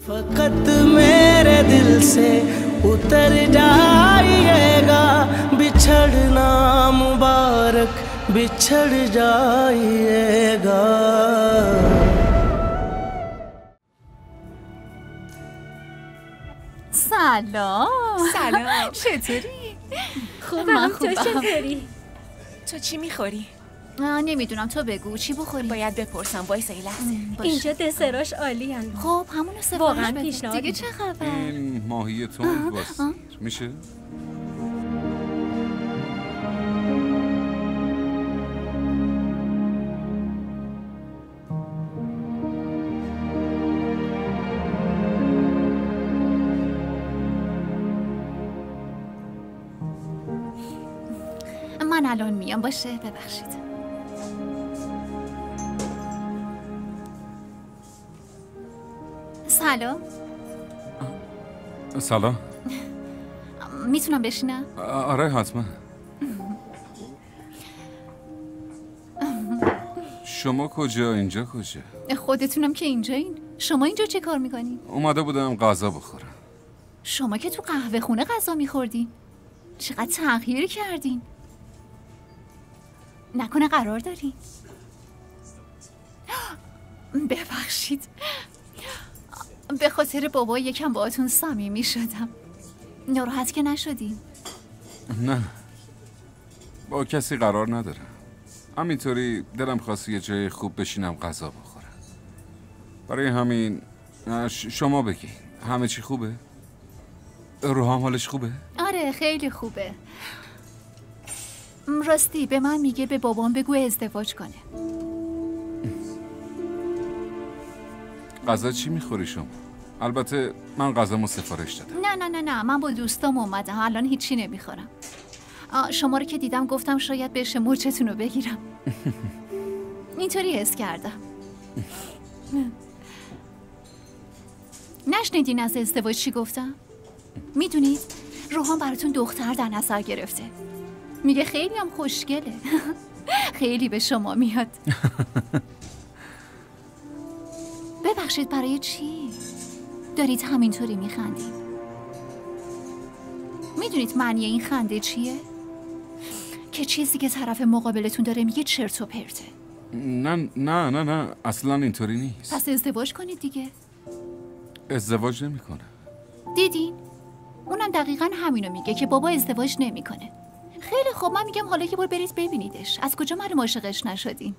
फकत मेरे दिल से उतर जाइएगा बिछड़ना मुबारक बिछड़ जाइएगा. سلام. چطوری؟ خوبم. تو چطوری؟ تو چی میخوری؟ نمیدونم، تو بگو چی بخوری؟ باید بپرسم. وایسا یه لحظه. اینجا دسراش عالی هن. خب همونو سفارش واقعا بده. پیشنهاد دیگه چه خبر؟ این ماهی تون میشه؟ من الان میام. باشه ببخشید. سلام. سلام. میتونم بشینم؟ آره حتما. شما کجا؟ اینجا کجا؟ خودتونم که اینجایین. شما اینجا چه کار میکنین؟ اومده بودم غذا بخورم. شما که تو قهوه خونه غذا میخوردین. چقدر تغییر کردین. نکنه قرار دارین؟ ببخشید، به خاطر بابا یکم باهاتون صمیمی شدم. ناراحت که نشدین؟ نه، با کسی قرار ندارم. همینطوری دلم خواست یه جای خوب بشینم غذا بخورم. برای همین شما بگی همه چی خوبه؟ روحام حالش خوبه؟ آره خیلی خوبه. راستی به من میگه به بابام بگو ازدواج کنه. غذا چی میخوری شما؟ البته من غذامو سفارش دادم. نه من با دوستام اومدم. الان هیچی نمیخورم. شما رو که دیدم گفتم شاید بشه مرچتون رو بگیرم. اینطوری حس کردم. نشنیدین از ازدواج چی گفتم؟ میدونید روحان براتون دختر در نظر گرفته. میگه خیلی هم خوشگله. خیلی به شما میاد. ببخشید برای چی؟ دارید همینطوری میخندید؟ میدونید معنی این خنده چیه؟ که چیزی که طرف مقابلتون داره میگه چرت و پرته. نه اصلا اینطوری نیست. پس ازدواج کنید دیگه. ازدواج نمیکنه. دیدین؟ اونم دقیقاً همینو میگه که بابا ازدواج نمیکنه. خیلی خوب، من میگم حالا که برید ببینیدش. از کجا معلوم عاشقش نشدین؟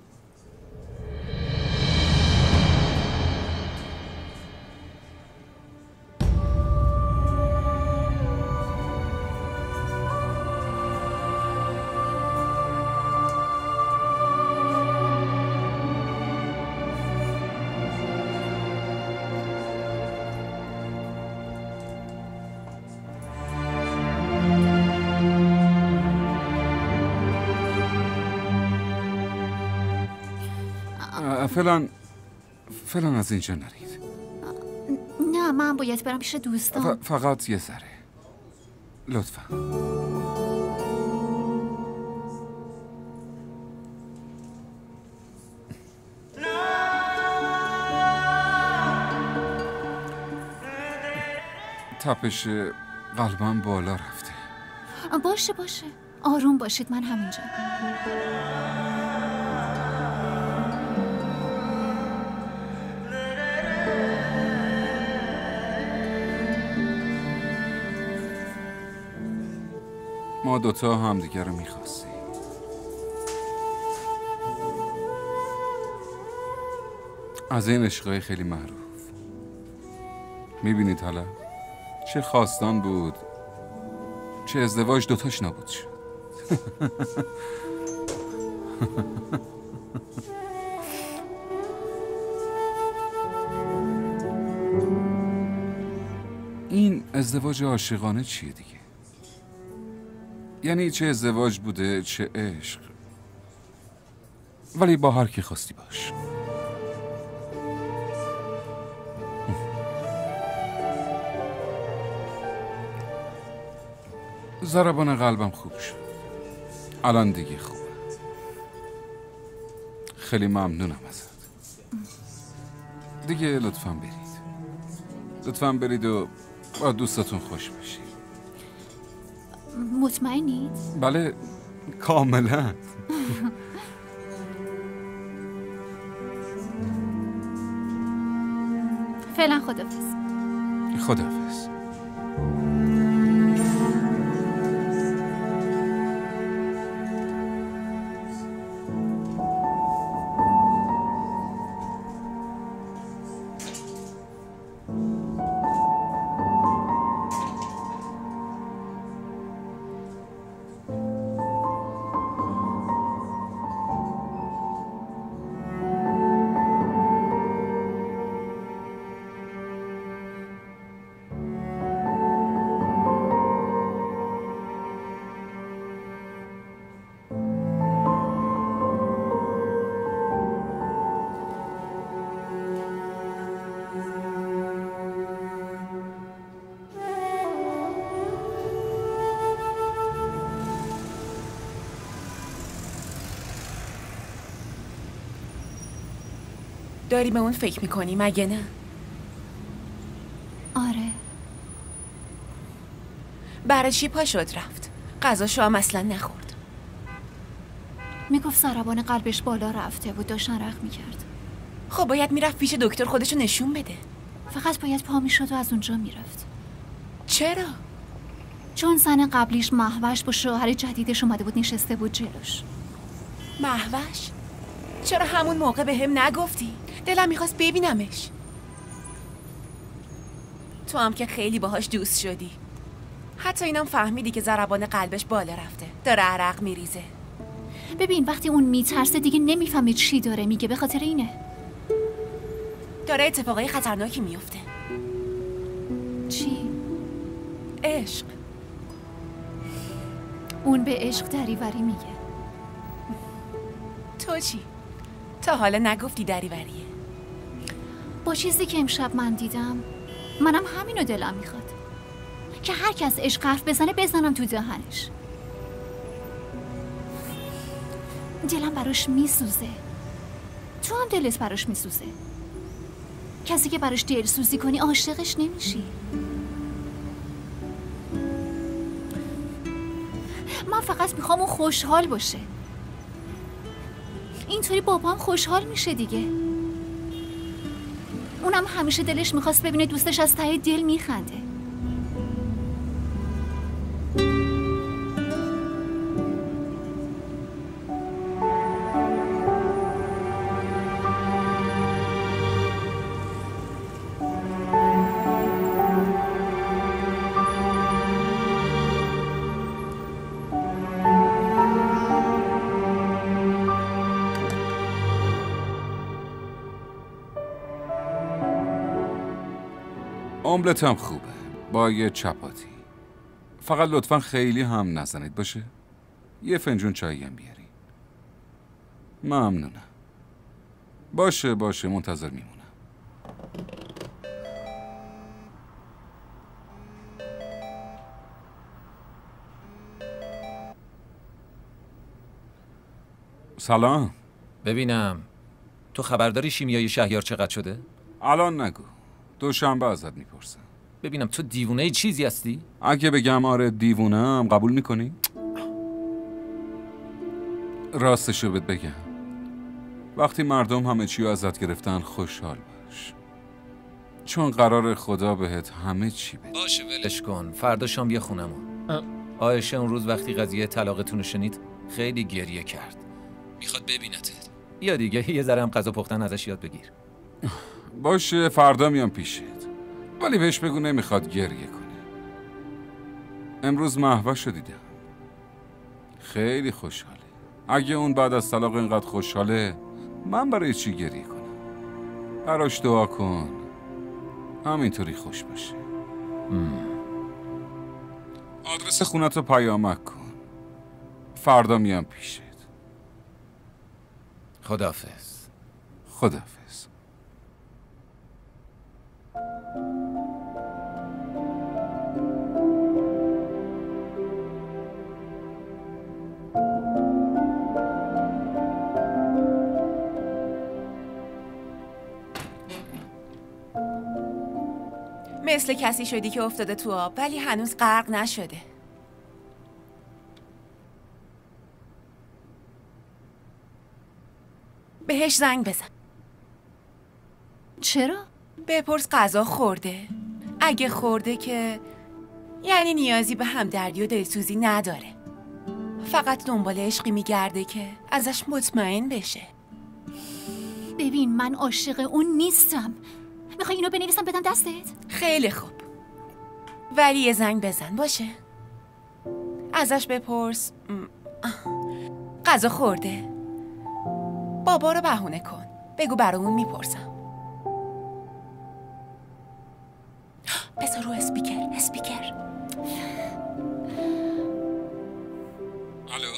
فعلا از اینجا نرید. نه من باید برم پیش دوستان. فقط یه ذره لطفا. تپش قلبم بالا رفته. باشه آروم باشید، من همینجا. ما دوتا همدیگر رو میخواستیم. از این عشقای خیلی معروف. میبینید حالا چه خواستان بود، چه ازدواج دوتاش نابود شد. این ازدواج عاشقانه چیه دیگه؟ یعنی چه ازدواج بوده چه عشق، ولی با هر کی خواستی باش. ضربان قلبم خوب شد. الان دیگه خوبه. خیلی ممنونم ازت. دیگه لطفاً برید. لطفاً برید و با دوستاتون خوش باشید. مطمئنید؟ بله کاملا. فعلا خداحافظ. خداحافظ. داری به اون فکر میکنی مگه نه؟ آره. برای چی پا شد رفت؟ غذاشو هم اصلا نخورد. میگفت ضربان قلبش بالا رفته بود، داشت عرق میکرد. خب باید میرفت پیش دکتر خودشو نشون بده. فقط باید پا میشد و از اونجا میرفت. چرا؟ چون زن قبلیش مهوش با شوهر جدیدش اومده بود نشسته بود جلوش. مهوش؟ چرا همون موقع به هم نگفتی؟ دلم میخواست ببینمش. تو هم که خیلی باهاش دوست شدی. حتی اینم فهمیدی که ضربان قلبش بالا رفته، داره عرق میریزه. ببین وقتی اون میترسه دیگه نمیفهمه چی داره میگه، به خاطر اینه. داره اتفاقای خطرناکی میفته. چی؟ عشق. اون به عشق دریوری میگه. تو چی؟ تا حالا نگفتی دریوریه. با چیزی که امشب من دیدم منم همینو دلم میخواد که هر کس عشق حرف بزنم تو دهنش. دلم براش میسوزه. تو هم دلت براش میسوزه. کسی که براش دلسوزی کنی عاشقش نمیشی. من فقط میخوام اون خوشحال باشه. اینطوری بابام خوشحال میشه دیگه. اونم همیشه دلش میخواست ببینه دوستش از ته دل میخنده. املت هم خوبه با یه چپاتی. فقط لطفا خیلی هم نزنید باشه. یه فنجون چایی هم بیاری. ممنونم. باشه منتظر میمونم. سلام. ببینم تو خبرداری شیمیایی شهیار چقدر شده؟ الان نگو، دوشنبه ازت میپرسم. ببینم تو دیوونه چیزی هستی؟ اگه بگم آره دیوونم قبول میکنی؟ راستشو بهت بگم، وقتی مردم همه چی رو ازت گرفتن خوشحال باش، چون قرار خدا بهت همه چی بده. باشه ولش کن، فردا شام بیا خونمون. عایشه اون روز وقتی قضیه طلاقتون رو شنید خیلی گریه کرد. میخواد ببینتت. یا دیگه یه ذره هم غذا پختن ازش یاد بگیر. باشه فردا میام پیشت، ولی بهش بگو نمیخواد گریه کنه. امروز مهوش رو دیدم، خیلی خوشحاله. اگه اون بعد از طلاق اینقدر خوشحاله، من برای چی گریه کنم؟ براش دعا کن همینطوری خوش باشه. آدرس خونتو پیامک کن، فردا میام پیشت. خداحافظ. خداحافظ. مثل کسی شدی که افتاده تو آب ولی هنوز غرق نشده. بهش زنگ بزن. چرا؟ بپرس غذا خورده. اگه خورده که یعنی نیازی به همدردی و دلسوزی نداره. فقط دنبال عشقی میگرده که ازش مطمئن بشه. ببین من عاشق اون نیستم. میخوای اینو بنویسم بدم دستت؟ خیلی خوب، ولی یه زنگ بزن باشه. ازش بپرس غذا خورده؟ بابا رو بهونه کن، بگو برامون میپرسم. بذار رو اسپیکر. الو.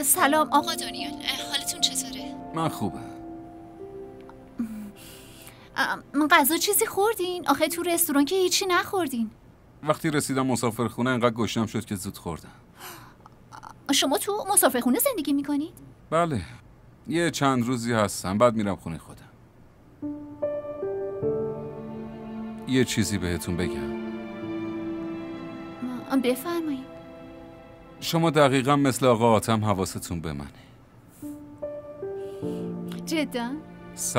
سلام آقا دانیال، حالتون چطوره؟ من خوبه. غذا چیزی خوردین؟ آخه تو رستوران که هیچی نخوردین. وقتی رسیدم مسافرخونه انقدر گشنم شد که زود خوردم. شما تو مسافرخونه زندگی میکنید؟ بله، یه چند روزی هستم بعد میرم خونه خودم. یه چیزی بهتون بگم. بفرمایید. شما دقیقا مثل آقا آتم حواستون به منه. جدا؟ 100%.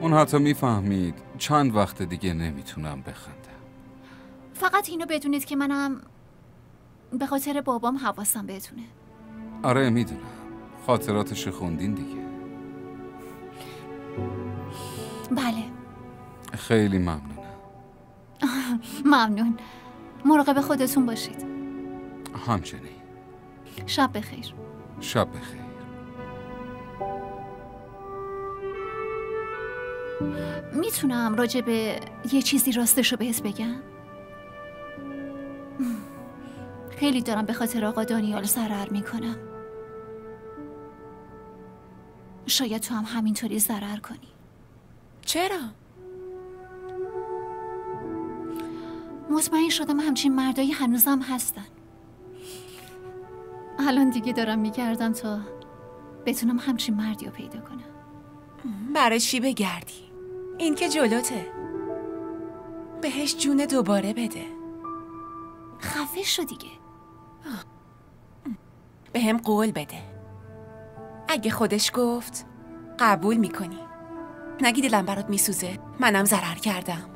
اون حتی میفهمید چند وقت دیگه نمیتونم بخندم. فقط اینو بدونید که منم به خاطر بابام حواسم بهتونه. آره میدونم، خاطراتش خوندین دیگه. بله. خیلی ممنونم. ممنون. مراقب خودتون باشید. همچنین. شب بخیر. شب بخیر. میتونم راجع به یه چیزی راستشو بهت بگم؟ خیلی دارم به خاطر آقا دانیال ضرر میکنم. شاید تو هم همینطوری ضرر کنی. چرا؟ مطمئن شدم همچین مردایی هنوزم هستن. الان دیگه دارم میگردم تا بتونم همچین مردی رو پیدا کنم. برای چی بگردی؟ این که جلوته. بهش جون دوباره بده. خفه شو دیگه. بهم قول بده. اگه خودش گفت قبول میکنی. نگی دلم برات میسوزه منم ضرر کردم.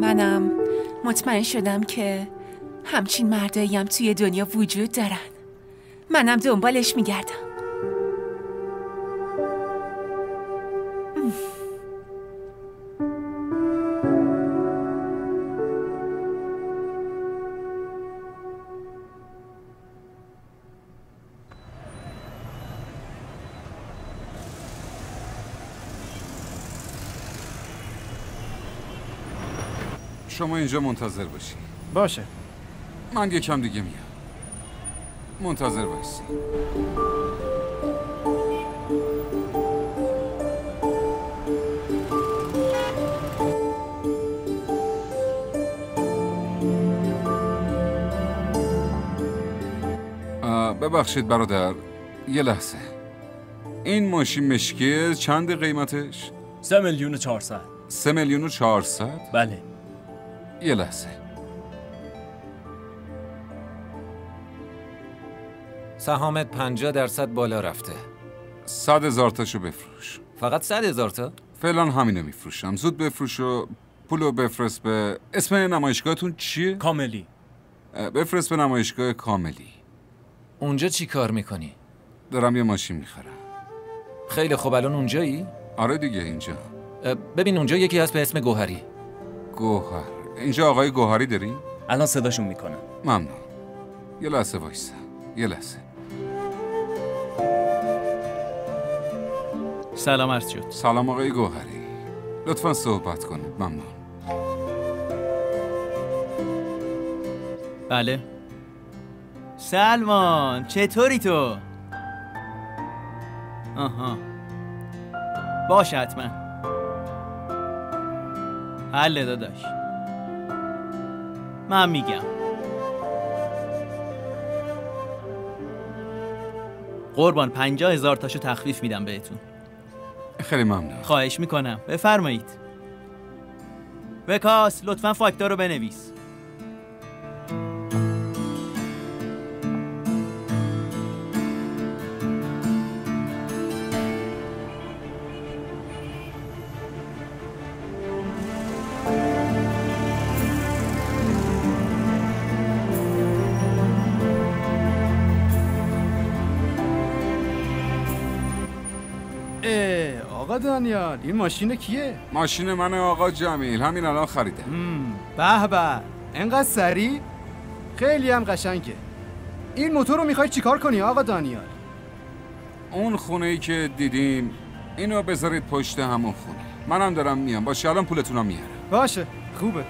منم مطمئن شدم که همچین مردایی هم توی دنیا وجود دارن. منم دنبالش میگردم. شما اینجا منتظر باشی. باشه. من یکم دیگه میام. منتظر باشی. ببخشید برادر، یه لحظه. این ماشین مشکیه چند قیمتش؟ 3,400,000. 3,400,000؟ بله. یه لحظه. سهامت 50% بالا رفته. 100,000 تاشو بفروش. فقط 100,000 تا؟ فعلا همینو میفروشم. زود بفروش و پولو بفرست به اسم نمایشگاهتون چیه؟ کاملی. بفرست به نمایشگاه کاملی. اونجا چی کار میکنی؟ دارم یه ماشین میخرم. خیلی خوب، الان اونجایی؟ آره دیگه اینجا. ببین اونجا یکی هست به اسم گوهری. گوهر. اینجا آقای گوهری داری؟ الان صداشون میکنم. ممنون. یه لحظه وایسا. یه لحظه. سلام عرض شد. سلام آقای گوهری. لطفا صحبت کنید. ممنون. بله. سلمان چطوری تو؟ آها باشه حتما. حله داداش، من میگم. قربان 50,000 تاشو تخفیف میدم بهتون. خیلی ممنون. خواهش میکنم بفرمایید. وکاس لطفاً فاکتور رو بنویس. آقا دانیال این ماشین کیه؟ ماشین من آقا جمیل، همین الان خریدم. به به، انقدر سریع؟ خیلی هم قشنگه. این موتور رو میخوای چیکار کنی آقا دانیال؟ اون خونه‌ای که دیدیم اینو بذارید پشت همون خونه. منم دارم میام. باشه الان پولتونو میارم. باشه خوبه.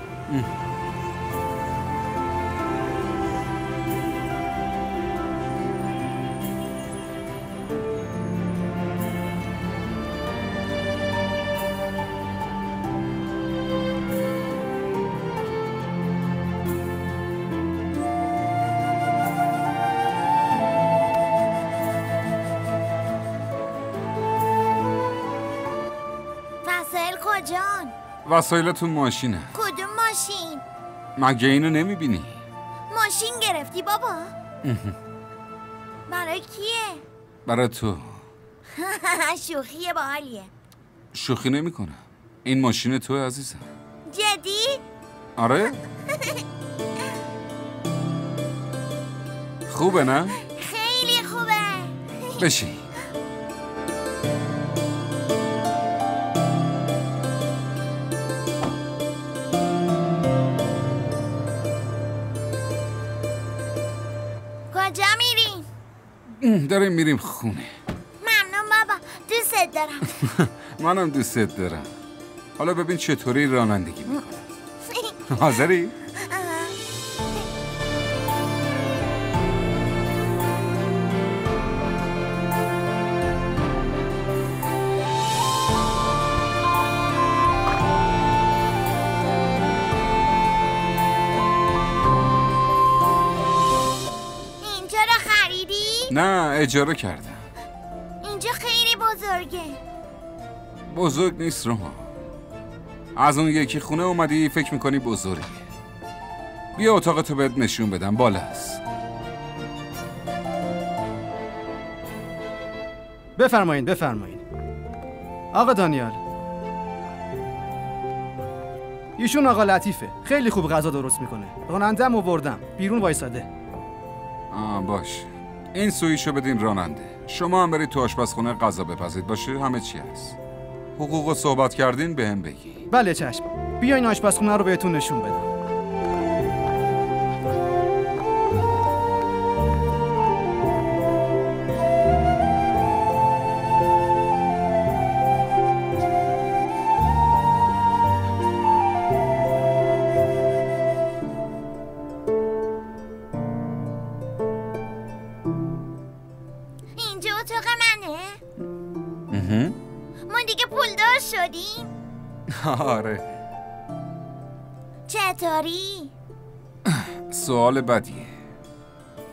وسایلتون ماشینه. کدوم ماشین؟ مگه اینو نمیبینی؟ ماشین گرفتی بابا؟ برای کیه؟ برای تو. شوخیه باحالیه. شوخی نمی کنم. این ماشین تو عزیزم. جدی؟ آره؟ خوبه نه؟ خیلی خوبه. بشین. کجا میریم؟ داریم میریم خونه. ممنون بابا، دوست دارم. منم دوست دارم. حالا ببین چطوری رانندگی میکنم. حاضری؟ نه اجاره کردم. اینجا خیلی بزرگه. بزرگ نیست روما. از اون یکی خونه اومدی فکر میکنی بزرگه. بیا اتاقتو بهت نشون بدم، بالاست. بفرمایین بفرمایین. آقا دانیال، ایشون آقا لطیفه، خیلی خوب غذا درست میکنه. راننده‌ام آوردم بیرون وایساده. باش. این سویشو بدین راننده. شما هم برید تو آشپزخونه غذا بپزید. باشه همه چی هست. حقوقو صحبت کردین بهم بگی. بله چشم. بیاین آشپزخونه رو بهتون نشون بدم. ما دیگه پولدار شدیم؟ آره. چطوری؟ سوال بدیه.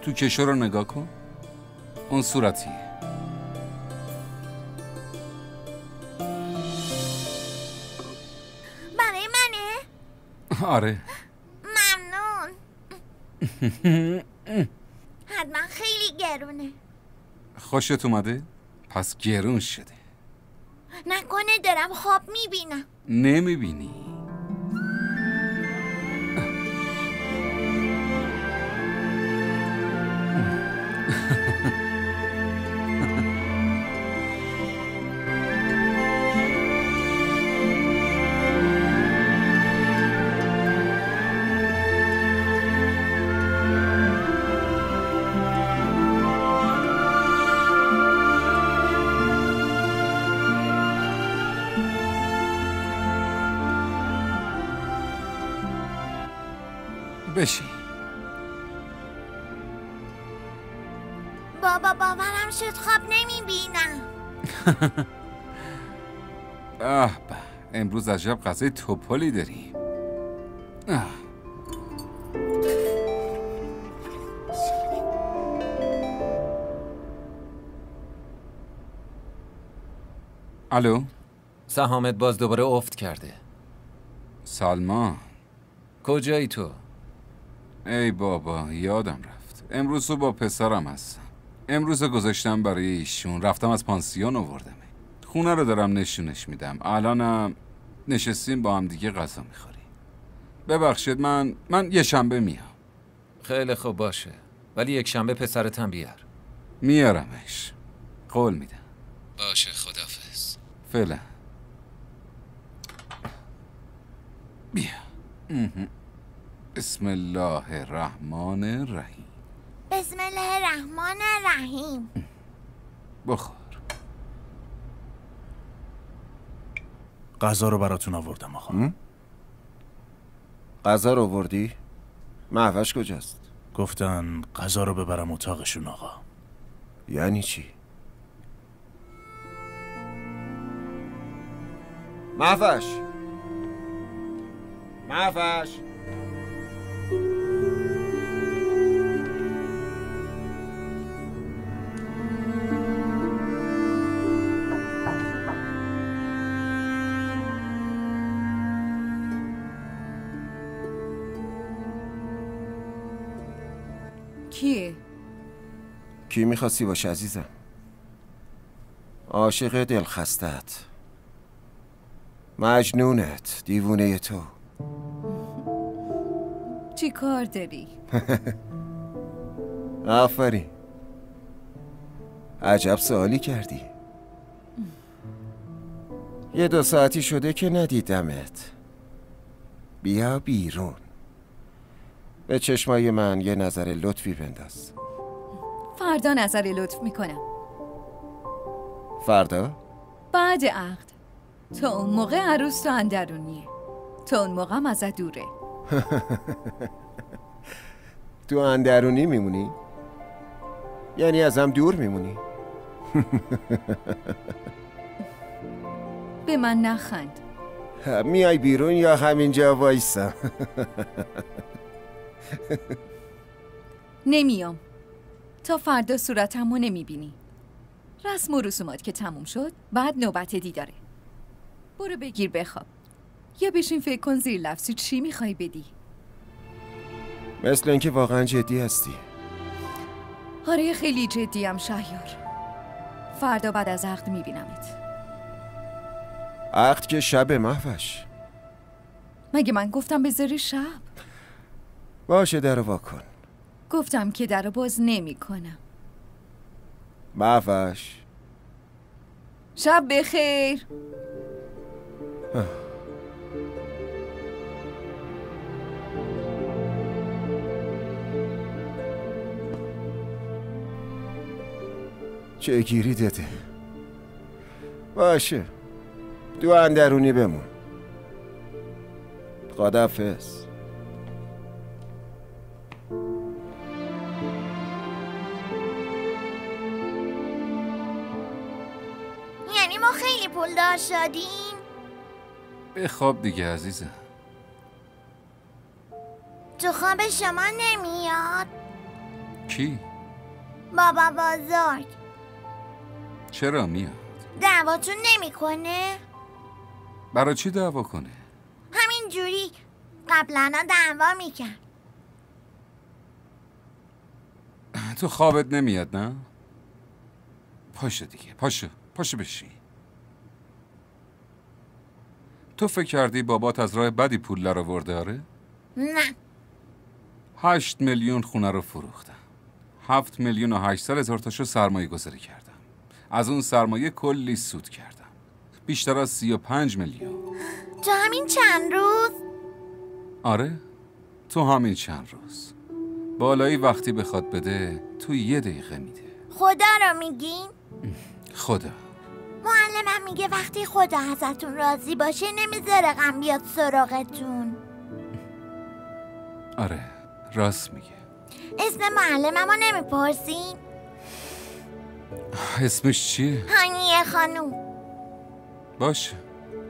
تو کشو رو نگاه کن. اون صورتیه. برای منه؟ آره. ممنون. حتما خیلی گرونه. خوشت اومده؟ پس گرون شده. نکنه دارم خواب میبینم. نمیبینی. بشین. بابا باورم شد خواب نمیبینم. امروز عجب غذای توپلی داریم. الو؟ سهامت باز دوباره افت کرده. سلمان کجایی تو؟ ای بابا یادم رفت. امروز صبح با پسرم هستم. امروز گذاشتم برای ایشون، رفتم از پانسیون آوردم. خونه رو دارم نشونش میدم. الانم نشستیم با هم دیگه غذا میخوریم. ببخشید من یه شنبه میام. خیلی خوب باشه، ولی یک شنبه پسرتم بیار. میارمش، قول میدم. باشه، خداحافظ. فعلا. بیا. بسم الله الرحمن الرحیم. بسم الله الرحمن الرحیم. بخور. غذا رو براتون آوردم آقا. غذا رو آوردی؟ مهوش کجاست؟ گفتن غذا رو ببرم اتاقشون آقا. یعنی چی؟ مهوش کیه؟ کی میخواستی باشه عزیزم؟ عاشق دلخستت، مجنونت، دیوونه تو. چی کار داری؟ آفرین، عجب سوالی کردی. یه 2 ساعتی شده که ندیدمت. بیا بیرون، به چشمای من یه نظر لطفی بنداز. فردا نظر لطف میکنم. فردا؟ بعد عقد. تا اون موقع عروس تو اندرونیه. تا اون موقع ازت دوره. تو اندرونی میمونی؟ یعنی ازم دور میمونی؟ به من نخند. میای بیرون یا همینجا وایسم؟ نمیام تا فردا صورتمو نمیبینی. رسم و رسومات که تموم شد بعد نوبت دیداره. برو بگیر بخواب، یا بشین فکر کن زیر لفظی چی میخوای بدی. مثل اینکه واقعا جدی هستی. آره خیلی جدیم شهیار. فردا بعد از عقد میبینمت. عقد که شب مهوش. مگه من گفتم بذاری شب؟ باشه درو وا کن. گفتم که درو باز نمی کنم. مهوش شب بخیر. چه گیری داده. باشه تو اندرونی بمون. خداحافظ. یعنی ما خیلی پول دار شدیم؟ بخواب دیگه عزیزم. تو خواب شما نمیاد؟ کی؟ بابا بزرگ. چرا میاد؟ دعواتون نمیکنه؟ برای چی دعوا کنه؟ همین جوری قبلا دعوا میکرد. تو خوابت نمیاد نه؟ پاشو دیگه، پاشو بشین. تو فکر کردی بابات از راه بدی پول در آورده آره؟ نه. 8 میلیون خونه رو فروختم. 7,800,000 تاشو سرمایه گذاری کردم. از اون سرمایه کلی سود کردم. بیشتر از 35 میلیون. تو همین چند روز؟ آره، تو همین چند روز. بالایی وقتی بخواد بده تو 1 دقیقه میده. خدا رو میگین؟ خدا. معلمم میگه وقتی خدا ازتون راضی باشه نمیذاره غم بیاد سراغتون. آره، راست میگه. اسم معلممو نمیپرسین؟ اسمش چیه؟ هانیه خانوم. باشه،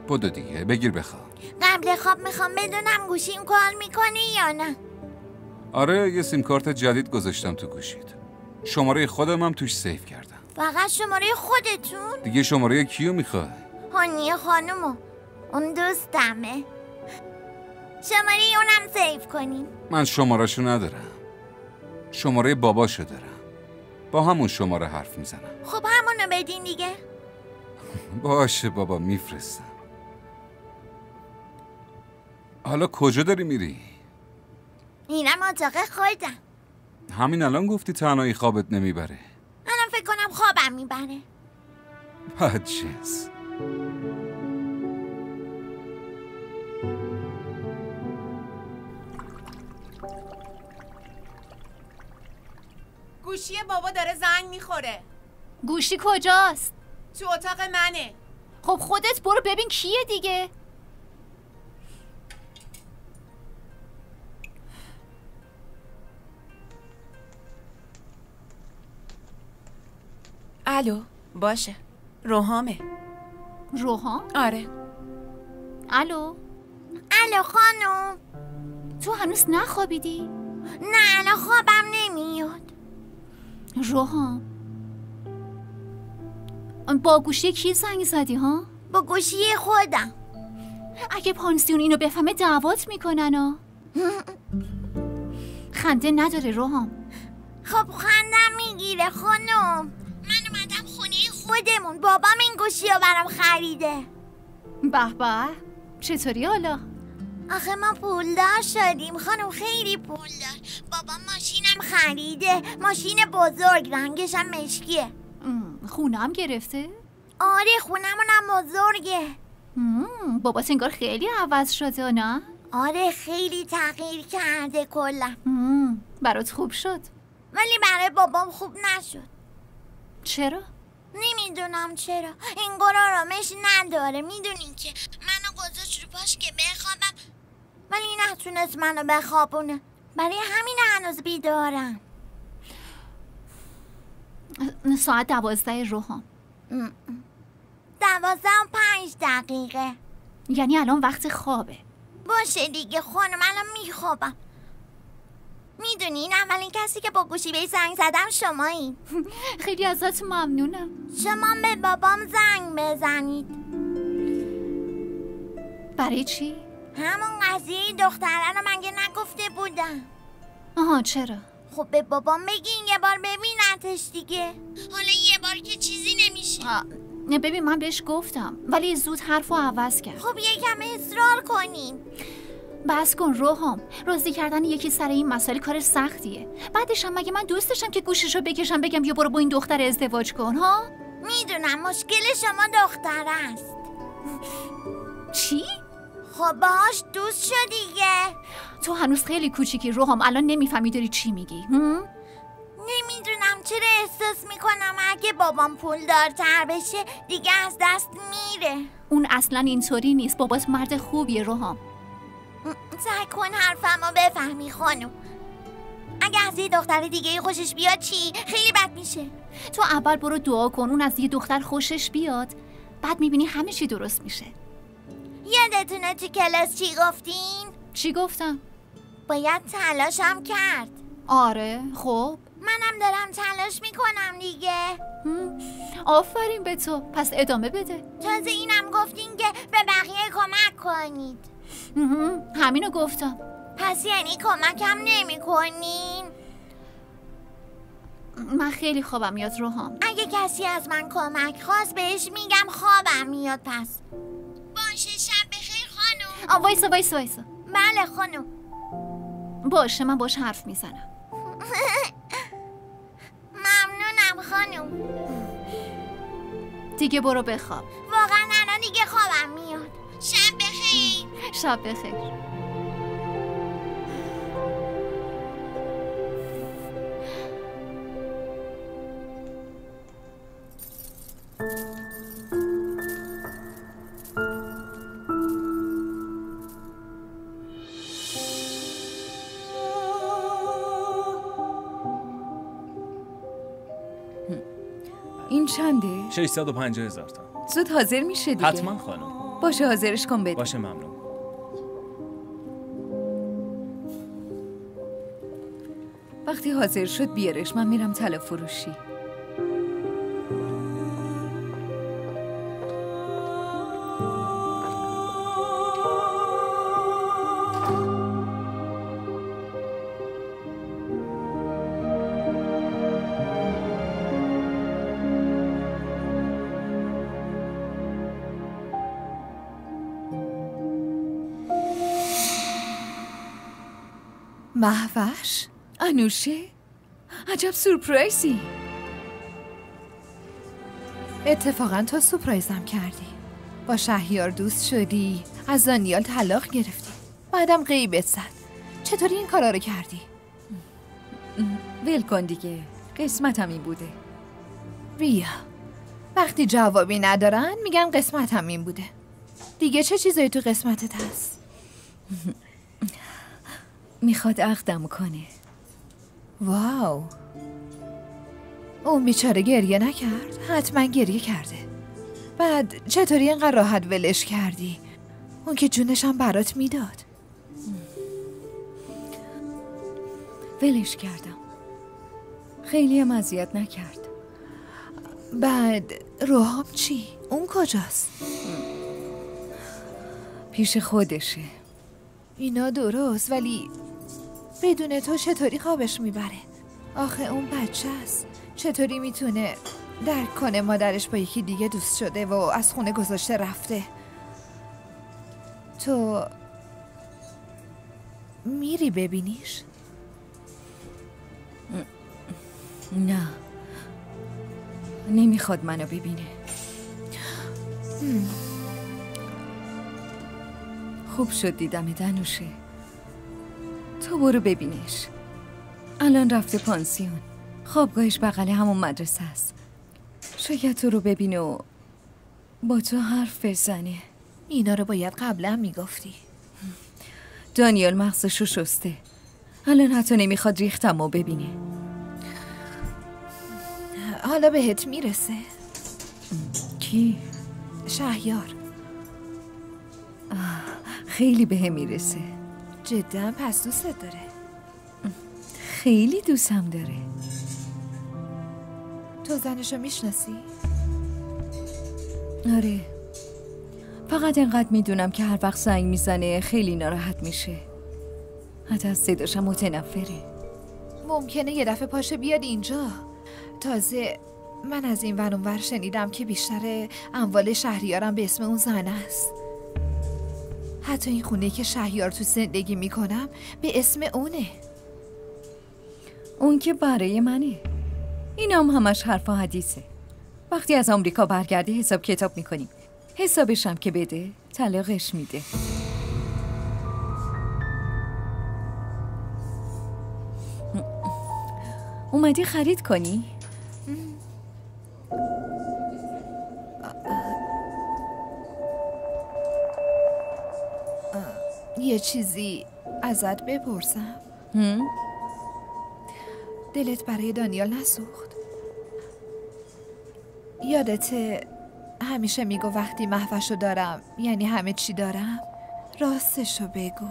بدو دیگه، بگیر بخواب. قبل خواب میخوام بدونم گوشیم کار میکنه یا نه. آره، یه سیم کارت جدید گذاشتم تو گوشید. شماره خودم هم توش سیف کردم. فقط شماره خودتون؟ دیگه شماره کیو میخوای؟ دانیه خانومو، اون دوستمه. شماره اونم سیف کنین. من شماره‌شو ندارم، شماره باباشو دارم، با همون شماره حرف میزنم. خب همونو بدین دیگه. باشه بابا میفرستم. حالا کجا داری میری؟ اینم اتاق خودم. همین الان گفتی تنهایی خوابت نمیبره. الان فکر کنم خوابم میبره. بدجنس. گوشی بابا داره زنگ میخوره. گوشی کجاست؟ تو اتاق منه. خب خودت برو ببین کیه دیگه. الو. باشه. روحامه. روحام؟ آره. الو. الو خانم. تو هنوز نخوابیدی؟ نه الان خوابم نمیاد. روحام، با گوشی کی زنگ زدی ها؟ با گوشی خودم. اگه پانسیون اینو بفهمه دعوات میکنن ها. خنده نداره روحام. خب خندم میگیره خانم. من اومدم خونه خودمون، بابام این گوشی رو برام خریده. به به، چطوری حالا؟ آخه ما پولدار شدیم خانم، خیلی پولدار. بابام ماشینم خریده، ماشین بزرگ، رنگش هم مشکیه. خونم گرفته؟ آره خونمونم بزرگه. بابات انگار خیلی عوض شده نه؟ آره خیلی تغییر کرده کلا. برات خوب شد؟ ولی برای بابام خوب نشد. چرا؟ نمیدونم چرا، انگار آرامش نداره. میدونین که منو گذاشت رو پاش که بخوابم ولی نتونست منو بخوابونه. برای همین هنوز بیدارم. ساعت 12 روحام. 12:05. یعنی الان وقت خوابه. باشه دیگه خانم، الان میخوابم. میدونین اولین کسی که با گوشی به زنگ زدم شمایین. خیلی ازت ممنونم. شما به بابام زنگ بزنید. برای چی؟ همون قضیه دختره رو مگه نگفته بودم؟ آها چرا؟ خب به بابام بگین یه بار ببینتش دیگه. حالا یه بار که چیزی نمیشه. ببین من بهش گفتم ولی زود حرفو عوض کرد. خب یکم اصرار کنین. بس کن روحام، راضی کردن یکی سر این مسئله کار سختیه. بعدش هم مگه من دوستشم که گوششو بکشم بگم بیا برو با این دختر ازدواج کن ها؟ میدونم مشکل شما دختر است. چی؟ خب باهاش دوست شد دیگه. تو هنوز خیلی کوچیکی روحام، الان نمیفهمی داری چی میگی. نمیدونم چرا احساس میکنم اگه بابام پولدارتر بشه دیگه از دست میره. اون اصلا اینطوری نیست، بابات مرد خوبیه روحام. سعی کن حرفمو بفهمی خانم. اگه از یه دختر دیگه خوشش بیاد چی؟ خیلی بد میشه. تو اول برو دعا کن اون از یه دختر خوشش بیاد، بعد میبینی همه چی درست میشه. یادتونه تو کلاس چی گفتین؟ چی گفتم؟ باید تلاشم کرد. آره خب منم دارم تلاش میکنم دیگه. آفرین به تو، پس ادامه بده. تازه اینم گفتین که به بقیه کمک کنید. همینو گفتم. پس یعنی کمکم نمی کنین؟ من خیلی خوابم میاد روحام. اگه کسی از من کمک خواست بهش میگم خوابم میاد. پس باشه شب بخیر خانم. وایسا بله خانم. باشه من باش حرف میزنم. ممنونم خانم. دیگه برو بخواب. واقعا الان دیگه خوابم میاد. شب بخیر. شب بخیر. این چنده؟ 650,000 تا. زود حاضر میشه دیگه. حتما خانم. باشه حاضرش کن بده. باشه ممنون. وقتی حاضر شد بیارش، من میرم طلا فروشی. مهوش؟ انوشه؟ عجب سورپرایزی. اتفاقا تو سورپرایزم کردی. با شهریار دوست شدی، از دانیال طلاق گرفتی، بعدم غیبت زد. چطوری این کارا رو کردی؟ ول کن دیگه، قسمتم این بوده. ریا، وقتی جوابی ندارن میگن قسمتم این بوده. دیگه چه چیزایی تو قسمتت هست؟ میخواد عقدم کنه. واو، اون بیچاره گریه نکرد؟ حتما گریه کرده. بعد چطوری اینقدر راحت ولش کردی؟ اون که جونشم برات میداد. ولش کردم، خیلی هم اذیت نکرد. بعد روحام چی؟ اون کجاست؟ پیش خودشه. اینا درست، ولی بدون تو چطوری خوابش میبره؟ آخه اون بچه است، چطوری میتونه درک کنه مادرش با یکی دیگه دوست شده و از خونه گذاشته رفته؟ تو میری ببینیش؟ نه، نمیخواد منو ببینه. خوب شد دیدم دانوشه. تو برو ببینش. الان رفته پانسیون، خوابگاهش بغل همون مدرسه است. شاید تو رو ببینه و با تو حرف بزنه. اینا رو باید قبلا میگفتی. دانیال مغزشو شسته، الان حتی نمیخواد ریختمو ببینه. حالا بهت میرسه؟ کی؟ شهریار. خیلی بهم میرسه. جدا؟ پس دوستت داره؟ خیلی دوستم داره. تو زنشو میشناسی؟ آره، فقط اینقدر میدونم که هر وقت زنگ میزنه خیلی ناراحت میشه. حتی از صداشم متنفره. ممکنه یه دفعه پاشه بیاد اینجا. تازه من از این ور اونور شنیدم که بیشتر اموال شهریارم به اسم اون زن است. حتی این خونه که شهریار تو زندگی میکنم به اسم اونه. اون که برای منه. این هم همش حرف و حدیثه. وقتی از آمریکا برگرده حساب کتاب میکنیم. حسابش هم که بده طلاقش میده. اومدی خرید کنی؟ یه چیزی ازت بپرسم؟ دلت برای دانیال نسوخت؟ یادته همیشه میگو وقتی مهوشو دارم یعنی همه چی دارم؟ راستشو بگو.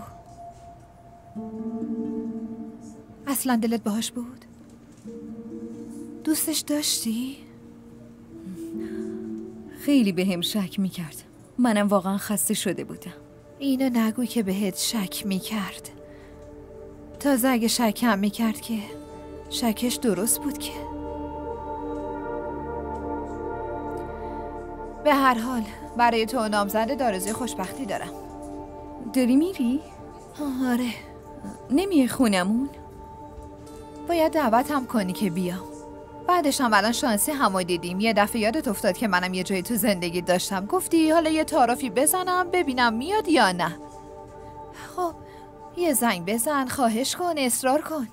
اصلا دلت باهاش بود؟ دوستش داشتی؟ خیلی بهم شک میکرد. منم واقعا خسته شده بودم. اینو نگو که بهت شک میکرد. تازه اگه شک هم میکرد که شکش درست بود که. به هر حال برای تو نامزد آرزوی خوشبختی دارم. داری میری؟ آره. نمیه خونمون؟ باید دعوتم کنی که بیام. بعدش هم الان شانسی همو دیدیم. یه دفعه یادت افتاد که منم یه جایی تو زندگی داشتم. گفتی حالا یه تعارفی بزنم ببینم میاد یا نه. خب یه زنگ بزن، خواهش کن، اصرار کن،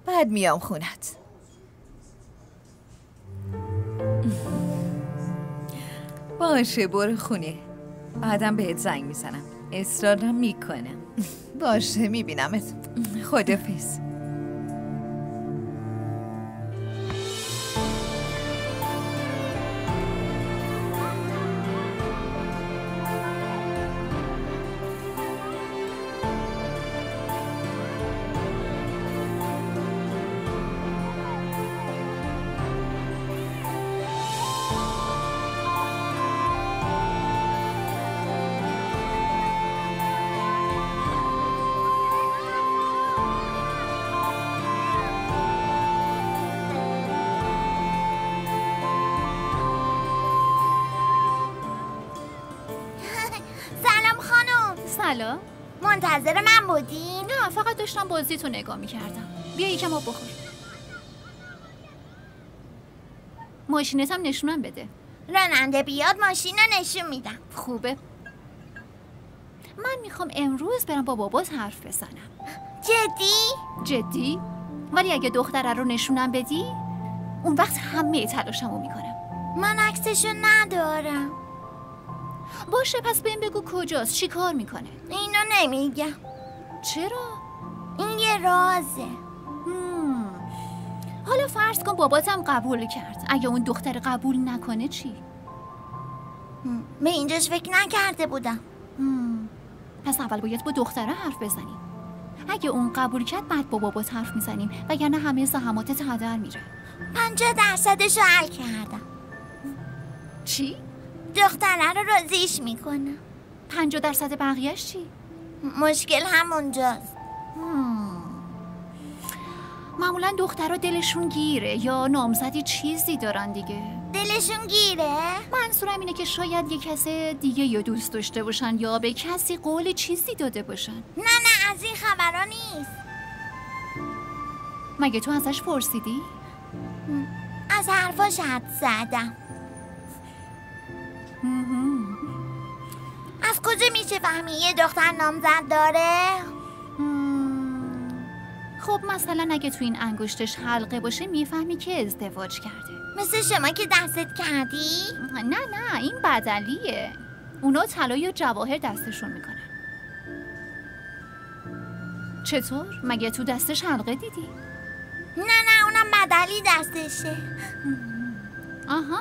بعد میام خونت. باشه برو خونه، بعدم بهت زنگ میزنم، اصرارم میکنم. باشه میبینمت. خدافظ. سلام خانم. سلام. منتظر من بودی؟ نه، فقط داشتم بازی تو نگاه میکردم. بیا یکم آب بخور. ماشینت هم نشونم بده. راننده بیاد ماشین رو نشون میدم. خوبه. من میخوام امروز برم با بابات حرف بزنم. جدی؟ ولی اگه دختره رو نشونم بدی اون وقت همه تلاشمو میکنم. من عکسشو ندارم. باشه، پس بهم بگو کجاست، چی کار میکنه؟ اینو نمیگم. چرا؟ این یه رازه. حالا فرض کن باباتم قبول کرد. اگه اون دختر قبول نکنه چی؟ به اینجاش فکر نکرده بودم. پس اول باید با دختره حرف بزنیم. اگه اون قبول کرد بعد با بابات حرف میزنیم، وگرنه همه زحماتت هدر میره. 50% رو حل کردم. چی؟ دختره رو راضیش میکنم. 50% بقیهش چی؟ مشکل همونجاست. معمولا دخترها دلشون گیره یا نامزدی چیزی دارن دیگه. دلشون گیره؟ منظورم اینه که شاید یه کس دیگه یا دوست داشته باشن یا به کسی قول چیزی داده باشن. نه از این خبرها نیست. مگه تو ازش پرسیدی؟ از حرفاش حد زدم. از کجا میشه فهمی یه دختر نامزد داره؟ خب مثلا اگه تو این انگشتش حلقه باشه میفهمی که ازدواج کرده. مثل شما که دستت کردی؟ نه این بدلیه. اونا طلا یا جواهر دستشون میکنن. چطور؟ مگه تو دستش حلقه دیدی؟ نه اونم بدلی دستشه. آها.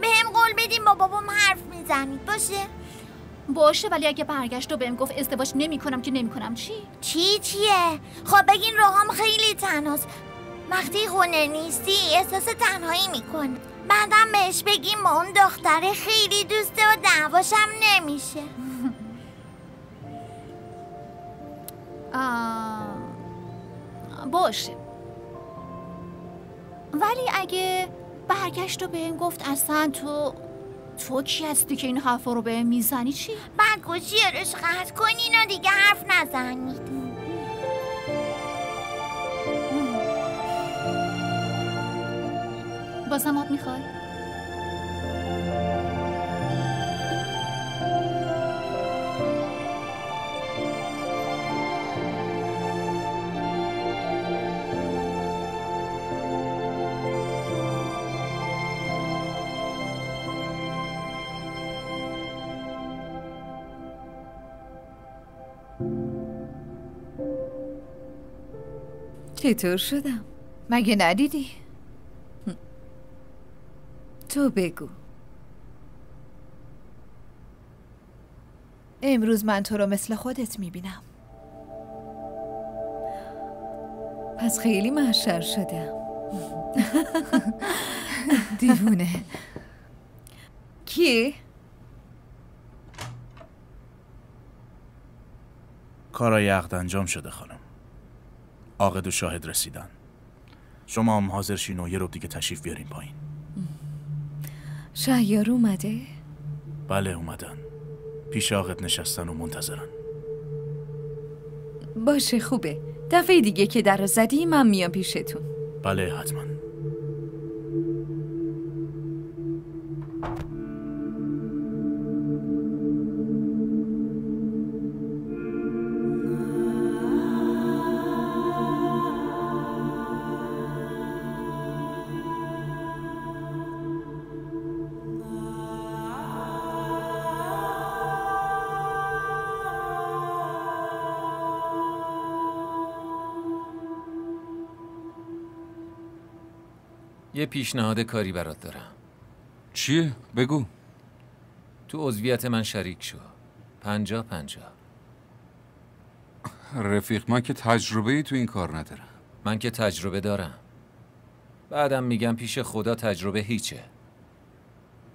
بهم قول بدیم با بابام حرف میزنید باشه ولی اگه برگشت و بهم گفت ازدواج نمیکنم که نمیکنم چیه؟ خب بگین روحام خیلی تنهاست. وقتی خونه نیستی احساس تنهایی میکنه. بعدم بهش بگیم با اون دختره خیلی دوسته و دعواشم نمیشه. باشه ولی اگه برگشت و بهم گفت اصلا تو کی هستی که این حرفا رو بهم میزنی چی؟ بعد گوشیارش قطع کنین و دیگه حرف نزنید. بازم آب میخوای؟ چطور شدم؟ مگه ندیدی؟ تو بگو. امروز من تو رو مثل خودت میبینم. پس خیلی محشر شدم. دیوونه. کی؟ کارای عقد انجام شده خانم. عاقد و شاهد رسیدن. شما هم حاضر شین و یه رب دیگه تشریف بیارین پایین. شهیار اومده؟ بله اومدن. پیش عاقد نشستن و منتظرن. باشه خوبه. دفعه دیگه که در زدی من میام پیشتون. بله حتما. یه پیشنهاد کاری برات دارم. چیه؟ بگو. تو عضویت من شریک شو. 50-50. رفیق من که تجربه‌ای تو این کار ندارم. من که تجربه دارم. بعدم میگم پیش خدا تجربه هیچه.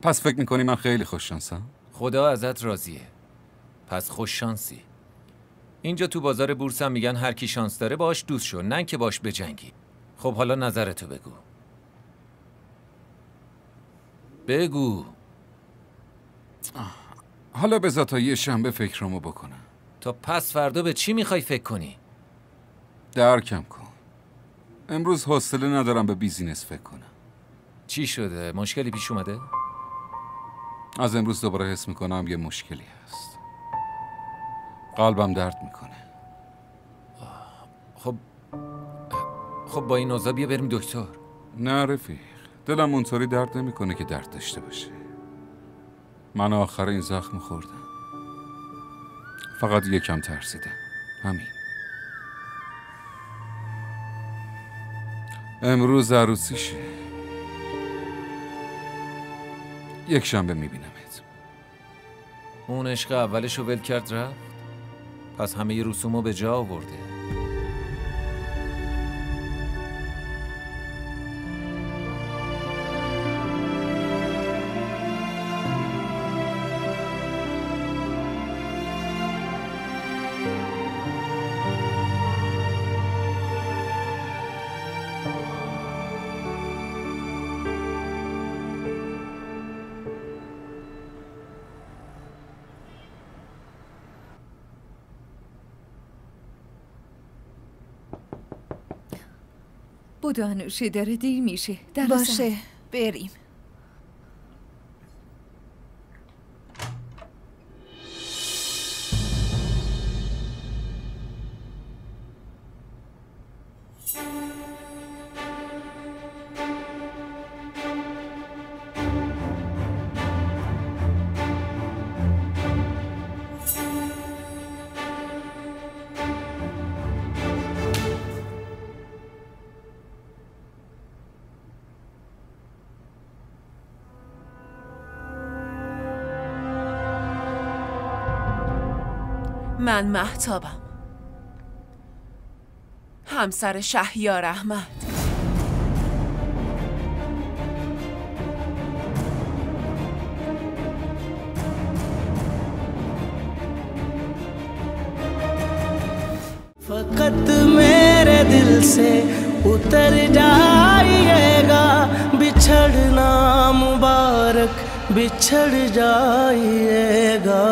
پس فکر میکنی من خیلی خوششانسم؟ خدا ازت راضیه. پس خوش شانسی. اینجا تو بازار بورس هم میگن هر کی شانس داره باش دوست شو، نه که باش بجنگی. خب حالا نظرتو بگو. بگو. حالا بذار تا یه شنبه فکرمو بکنم. تا پس فردا به چی میخوای فکر کنی؟ درکم کن. امروز حوصله ندارم به بیزینس فکر کنم. چی شده؟ مشکلی پیش اومده؟ از امروز دوباره حس میکنم یه مشکلی هست. قلبم درد میکنه. خب با این اوضاع بیا بریم دکتر. نه رفیق، دلم اونطوری درد نمیکنه که درد داشته باشه. من آخر این زخم خوردم. فقط یکم ترسیدم. همین. امروز عروسیشه. یک شنبه میبینمت. اون عشق اولشو ول کرد رفت؟ پس همه ی رسومو به جا آورده. بودو انوشه، داره دیر میشه. باشه بریم. من مهتابم، همسر شهریار احمد. फकत मेरे दिल से उतर जाइएगा, बिछड़ना मुबारक बिछड़ जाइएगा।